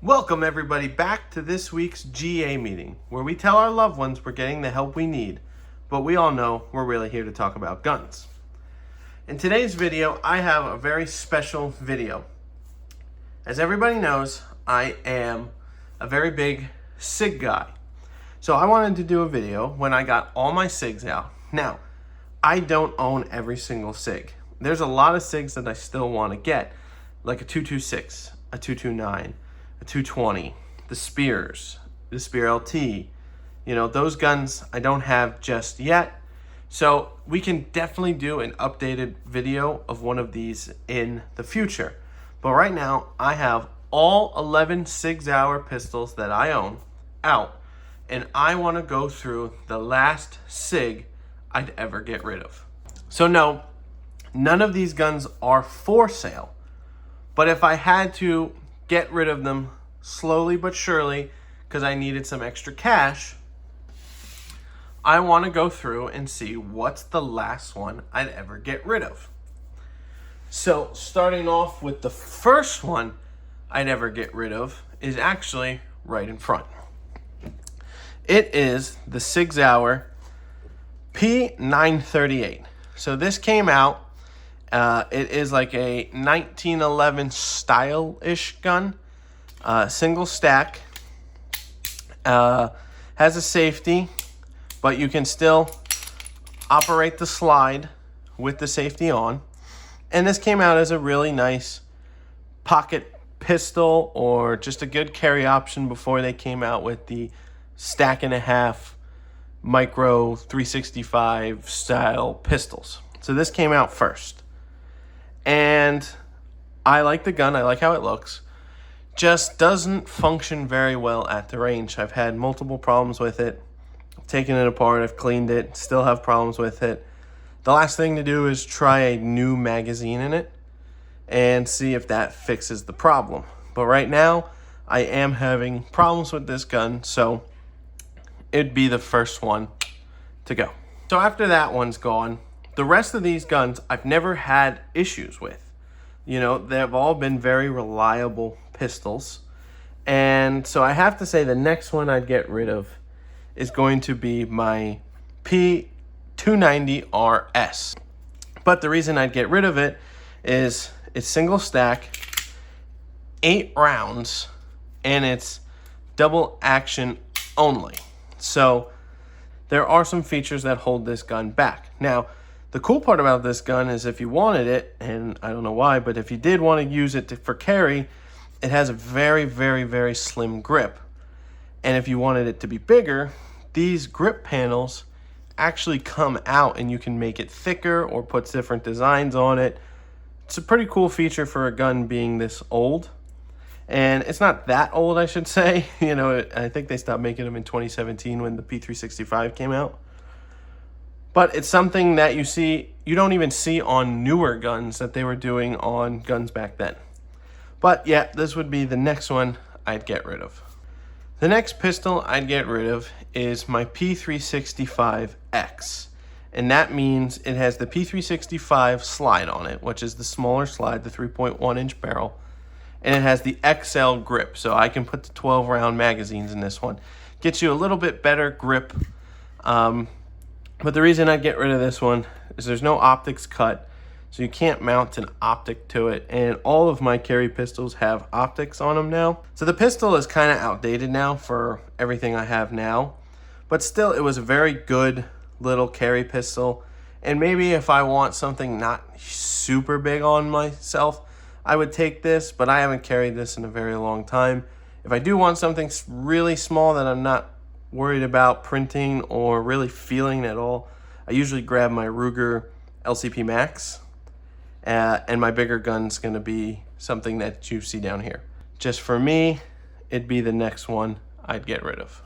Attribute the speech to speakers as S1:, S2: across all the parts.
S1: Welcome everybody back to this week's GA meeting, where we tell our loved ones we're getting the help we need, but we all know we're really here to talk about guns. In today's video, I have a very special video. As everybody knows, I am a very big Sig guy. So I wanted to do a video when I got all my Sigs out. Now, I don't own every single Sig. There's a lot of Sigs that I still want to get, like a 226, a 229, a 220, the Spears, the Spear LT. You know, those guns I don't have just yet. So we can definitely do an updated video of one of these in the future. But right now, I have all 11 Sig Sauer pistols that I own out. And I want to go through the last Sig I'd ever get rid of. So no, none of these guns are for sale. But if I had to get rid of them slowly but surely, because I needed some extra cash, I want to go through and see what's the last one I'd ever get rid of. So starting off with the first one I'd ever get rid of is actually right in front. It is the Sig Sauer P938. So this came out, it is like a 1911 style-ish gun, single stack, has a safety, but you can still operate the slide with the safety on. And this came out as a really nice pocket pistol, or just a good carry option before they came out with the stack and a half micro 365 style pistols. So this came out first. And I like the gun, I like how it looks. Just doesn't function very well at the range. I've had multiple problems with it. I've taken it apart, I've cleaned it, still have problems with it. The last thing to do is try a new magazine in it and see if that fixes the problem. But right now, I am having problems with this gun, so it'd be the first one to go. So after that one's gone, the rest of these guns I've never had issues with. You know, they've all been very reliable pistols. And so I have to say the next one I'd get rid of is going to be my P290RS. But the reason I'd get rid of it is it's single stack, 8 rounds, and it's double action only. So there are some features that hold this gun back. Now, the cool part about this gun is if you wanted it, and I don't know why, but if you did want to use it for carry, it has a very, very, very slim grip. And if you wanted it to be bigger, these grip panels actually come out and you can make it thicker or put different designs on it. It's a pretty cool feature for a gun being this old. And it's not that old, I should say. You know, I think they stopped making them in 2017 when the P365 came out. But it's something that you don't even see on newer guns that they were doing on guns back then. But yeah, this would be the next one I'd get rid of. The next pistol I'd get rid of is my P365X. And that means it has the P365 slide on it, which is the smaller slide, the 3.1 inch barrel. And it has the XL grip, so I can put the 12 round magazines in this one. Gets you a little bit better grip. But the reason I get rid of this one is there's no optics cut, so you can't mount an optic to it. And all of my carry pistols have optics on them now. So the pistol is kind of outdated now for everything I have now. But still, it was a very good little carry pistol. And maybe if I want something not super big on myself, I would take this, but I haven't carried this in a very long time. If I do want something really small that I'm not worried about printing or really feeling at all, I usually grab my Ruger LCP Max, and my bigger gun's gonna be something that you see down here. Just for me, it'd be the next one I'd get rid of.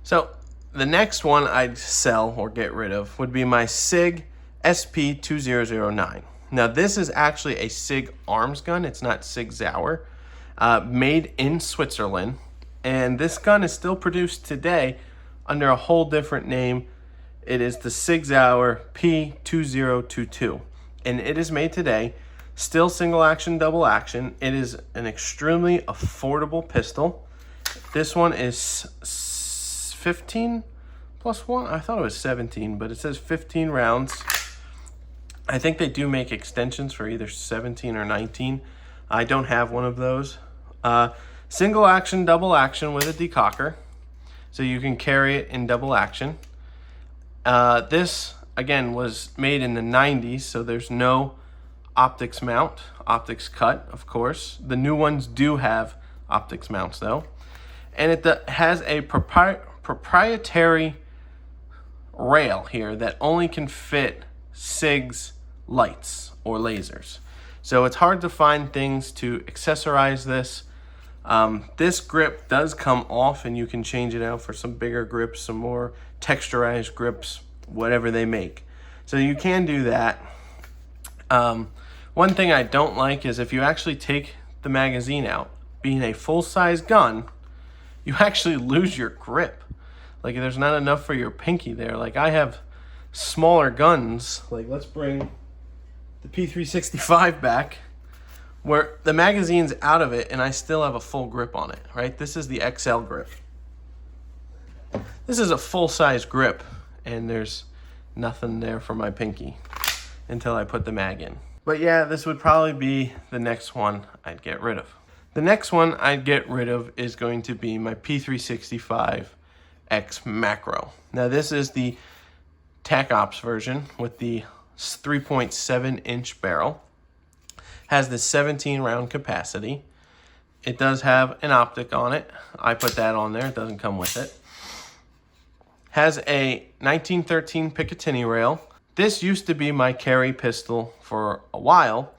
S1: So the next one I'd sell or get rid of would be my Sig SP2009. Now this is actually a Sig arms gun. It's not Sig Sauer, made in Switzerland. And this gun is still produced today under a whole different name. It is the Sig Sauer P2022. And it is made today. Still single action, double action. It is an extremely affordable pistol. This one is 15 plus 1. I thought it was 17, but it says 15 rounds. I think they do make extensions for either 17 or 19. I don't have one of those. Single action, double action with a decocker, so you can carry it in double action. This, again, was made in the 90s, so there's no optics mount, optics cut, of course. The new ones do have optics mounts, though. And it has a proprietary rail here that only can fit Sig's lights or lasers. So it's hard to find things to accessorize this. This grip does come off, and you can change it out for some bigger grips, some more texturized grips, whatever they make. So you can do that. One thing I don't like is if you actually take the magazine out, being a full-size gun, you actually lose your grip. Like, there's not enough for your pinky there. Like, I have smaller guns. Like, let's bring the P365 back, where the magazine's out of it and I still have a full grip on it, right? This is the XL grip. This is a full-size grip, and there's nothing there for my pinky until I put the mag in. But yeah, this would probably be the next one I'd get rid of. The next one I'd get rid of is going to be my P365X Macro. Now, this is the TAC Ops version with the 3.7-inch barrel. Has the 17 round capacity. It does have an optic on it. I put that on there. It doesn't come with it. Has a 1913 Picatinny rail. This used to be my carry pistol for a while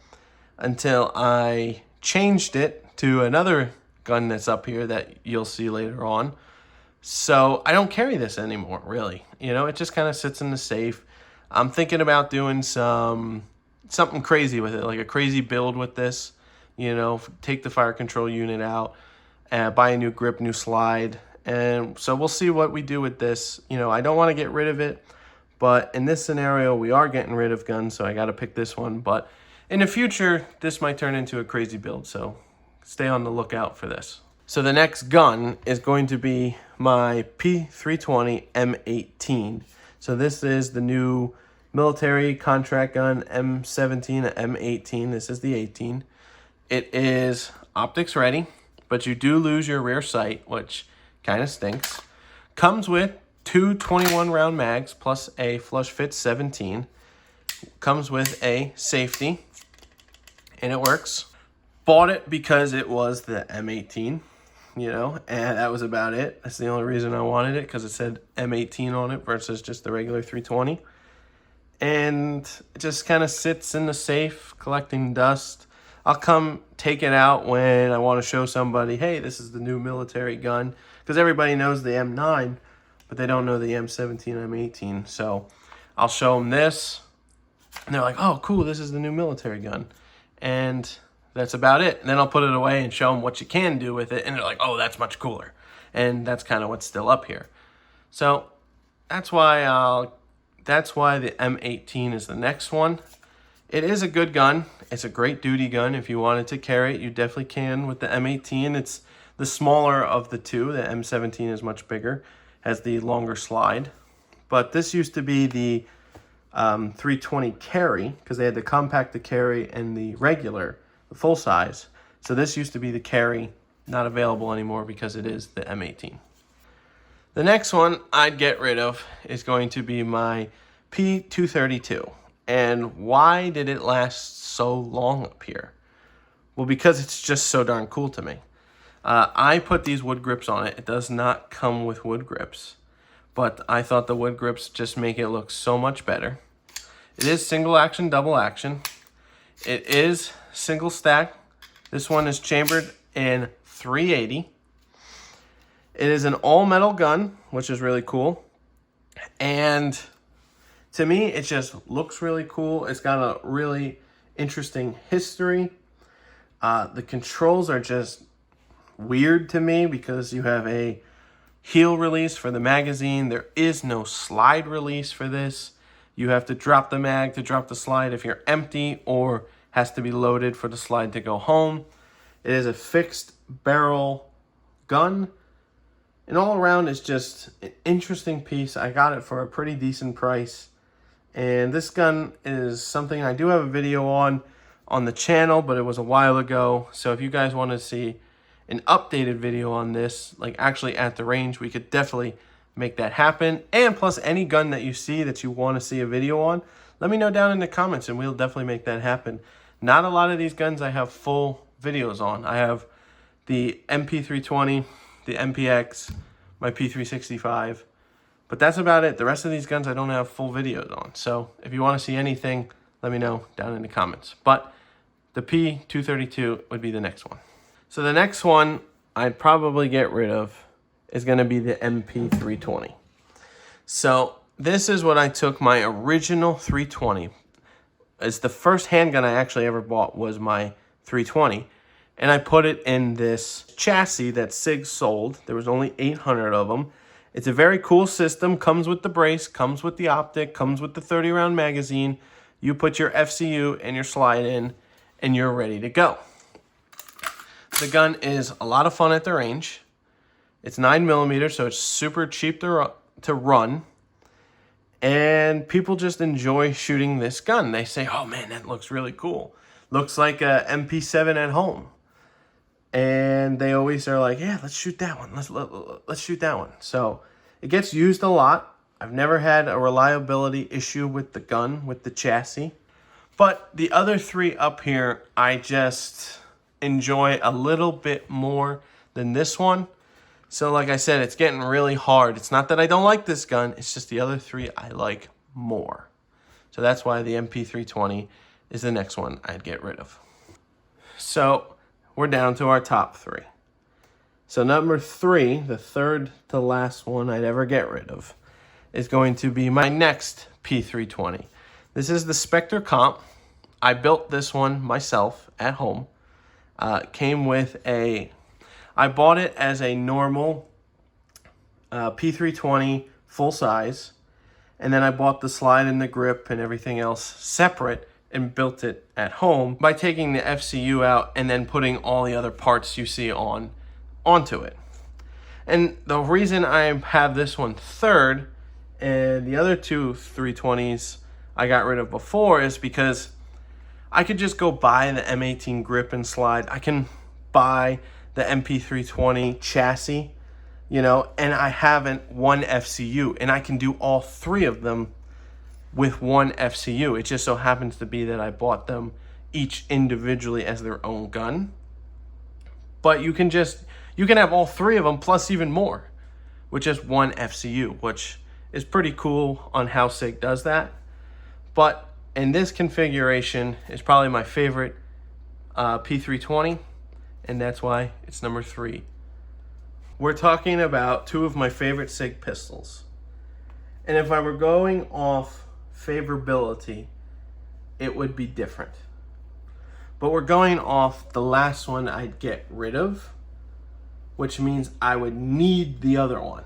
S1: until I changed it to another gun that's up here that you'll see later on. So I don't carry this anymore, really. You know, it just kind of sits in the safe. I'm thinking about doing something crazy with it, like a crazy build with this. You know, take the fire control unit out, buy a new grip, new slide. And so we'll see what we do with this. You know, I don't want to get rid of it, but in this scenario, we are getting rid of guns, so I got to pick this one. But in the future, this might turn into a crazy build, so stay on the lookout for this. So the next gun is going to be my P320 M18. So this is the new military contract gun, M17 and M18. This is the 18. It is optics ready, but you do lose your rear sight, which kind of stinks. Comes with two 21 round mags plus a flush fit 17. Comes with a safety, and it works. Bought it because it was the M18, you know, and that was about it. That's the only reason I wanted it, because it said M18 on it versus just the regular 320. And it just kind of sits in the safe collecting dust. I'll come take it out when I want to show somebody, hey, this is the new military gun, because everybody knows the M9, but they don't know the M17, M18. So I'll show them this, and they're like, oh, cool, this is the new military gun. And that's about it. And then I'll put it away and show them what you can do with it, and they're like, oh, that's much cooler. And that's kind of what's still up here. So that's why the M18 is the next one. It is a good gun. It's a great duty gun. If you wanted to carry it, you definitely can with the M18. It's the smaller of the two. The M17 is much bigger, has the longer slide. But this used to be the 320 carry, because they had the compact to carry and the regular, the full size. So this used to be the carry, not available anymore because it is the M18. The next one I'd get rid of is going to be my P232. And why did it last so long up here? Well, because it's just so darn cool to me. I put these wood grips on it. It does not come with wood grips, but I thought the wood grips just make it look so much better. It is single action, double action. It is single stack. This one is chambered in 380. It is an all metal gun, which is really cool. And to me, it just looks really cool. It's got a really interesting history. The controls are just weird to me because you have a heel release for the magazine. There is no slide release for this. You have to drop the mag to drop the slide if you're empty or has to be loaded for the slide to go home. It is a fixed barrel gun. And all around, it's just an interesting piece. I got it for a pretty decent price. And this gun is something I do have a video on the channel, but it was a while ago. So if you guys want to see an updated video on this, like actually at the range, we could definitely make that happen. And plus, any gun that you see that you want to see a video on, let me know down in the comments and we'll definitely make that happen. Not a lot of these guns I have full videos on. I have the MP320, the MPX, my P365, but that's about it. The rest of these guns I don't have full videos on. So if you want to see anything, let me know down in the comments. But the P232 would be the next one. So the next one I'd probably get rid of is going to be the MP320. So this is what I took my original 320. It's the first handgun I actually ever bought was my 320. And I put it in this chassis that Sig sold. There was only 800 of them. It's a very cool system. Comes with the brace, comes with the optic, comes with the 30-round magazine. You put your FCU and your slide in, and you're ready to go. The gun is a lot of fun at the range. It's 9mm, so it's super cheap to run. And people just enjoy shooting this gun. They say, oh man, that looks really cool. Looks like a MP7 at home. And they always are like, yeah, let's shoot that one. Let's shoot that one. So it gets used a lot. I've never had a reliability issue with the gun, with the chassis. But the other three up here, I just enjoy a little bit more than this one. So like I said, it's getting really hard. It's not that I don't like this gun. It's just the other three I like more. So that's why the MP320 is the next one I'd get rid of. So we're down to our top three. So number 3, the third to last one I'd ever get rid of, is going to be my next P320. This is the Spectre Comp. I built this one myself at home. Came with I bought it as a normal P320 full size. And then I bought the slide and the grip and everything else separate and built it at home by taking the FCU out and then putting all the other parts you see onto it. And the reason I have this one third and the other two 320s I got rid of before is because I could just go buy the M18 grip and slide. I can buy the MP320 chassis, you know, and I haven't one FCU, and I can do all three of them with one FCU. It just so happens to be that I bought them each individually as their own gun. But you can have all three of them plus even more with just one FCU, which is pretty cool on how Sig does that. But in this configuration is probably my favorite P320, and that's why it's number 3. We're talking about two of my favorite Sig pistols. And if I were going off favorability, it would be different. But we're going off the last one I'd get rid of, which means I would need the other one.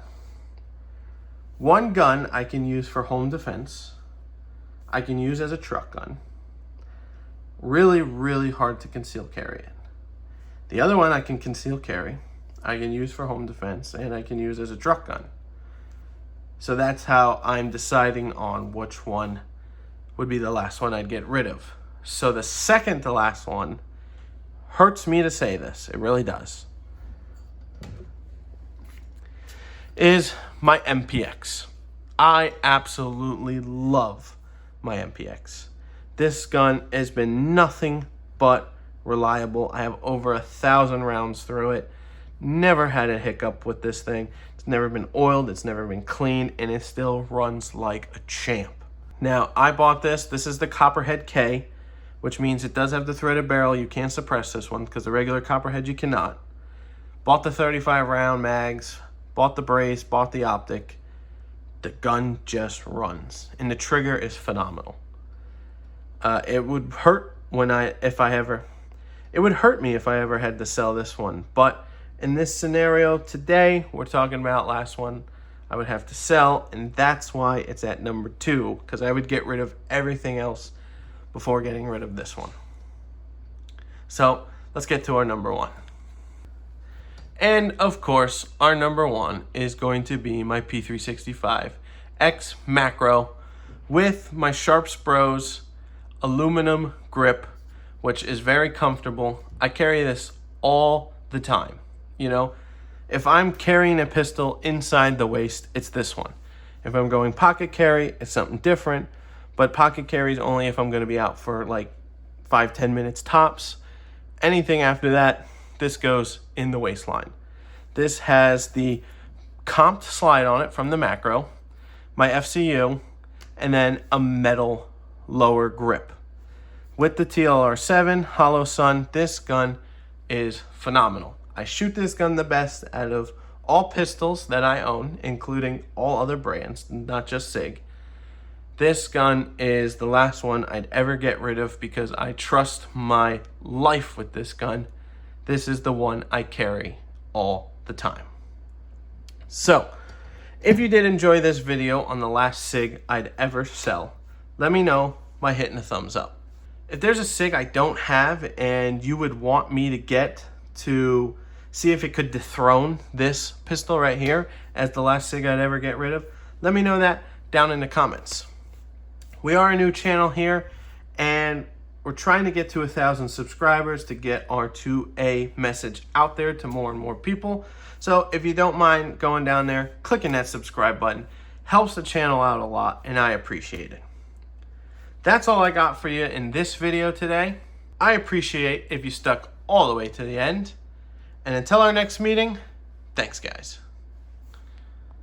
S1: One gun I can use for home defense. I can use as a truck gun. Really, really hard to conceal carry it. The other one I can conceal carry. I can use for home defense, and I can use as a truck gun. So that's how I'm deciding on which one would be the last one I'd get rid of. So the second to last one, hurts me to say this, it really does, is my MPX. I absolutely love my MPX. This gun has been nothing but reliable. I have over 1,000 rounds through it. Never had a hiccup with this thing. It's never been oiled, it's never been cleaned, and it still runs like a champ. Now, I bought this. This is the Copperhead K, which means it does have the threaded barrel. You can't suppress this one because the regular Copperhead you cannot. Bought the 35 round mags, bought the brace, bought the optic. The gun just runs, and the trigger is phenomenal. It would hurt it would hurt me if I ever had to sell this one, but in this scenario today, we're talking about last one I would have to sell, and that's why it's at number 2, because I would get rid of everything else before getting rid of this one. So let's get to our number one. And of course, our number one is going to be my P365 X Macro with my Sharps Bros aluminum grip, which is very comfortable. I carry this all the time. You know, if I'm carrying a pistol inside the waist, it's this one. If I'm going pocket carry, it's something different. But pocket carry is only if I'm going to be out for like 5-10 minutes tops. Anything after that, this goes in the waistline. This has the comped slide on it from the Macro, my FCU, and then a metal lower grip. With the TLR7 Hollow Sun, this gun is phenomenal. I shoot this gun the best out of all pistols that I own, including all other brands, not just Sig. This gun is the last one I'd ever get rid of because I trust my life with this gun. This is the one I carry all the time. So, if you did enjoy this video on the last Sig I'd ever sell, let me know by hitting a thumbs up. If there's a Sig I don't have and you would want me to get to see if it could dethrone this pistol right here as the last Sig I'd ever get rid of, let me know that down in the comments. We are a new channel here, and we're trying to get to 1,000 subscribers to get our 2A message out there to more and more people. So if you don't mind going down there, clicking that subscribe button, helps the channel out a lot, and I appreciate it. That's all I got for you in this video today. I appreciate if you stuck all the way to the end. And until our next meeting, thanks guys.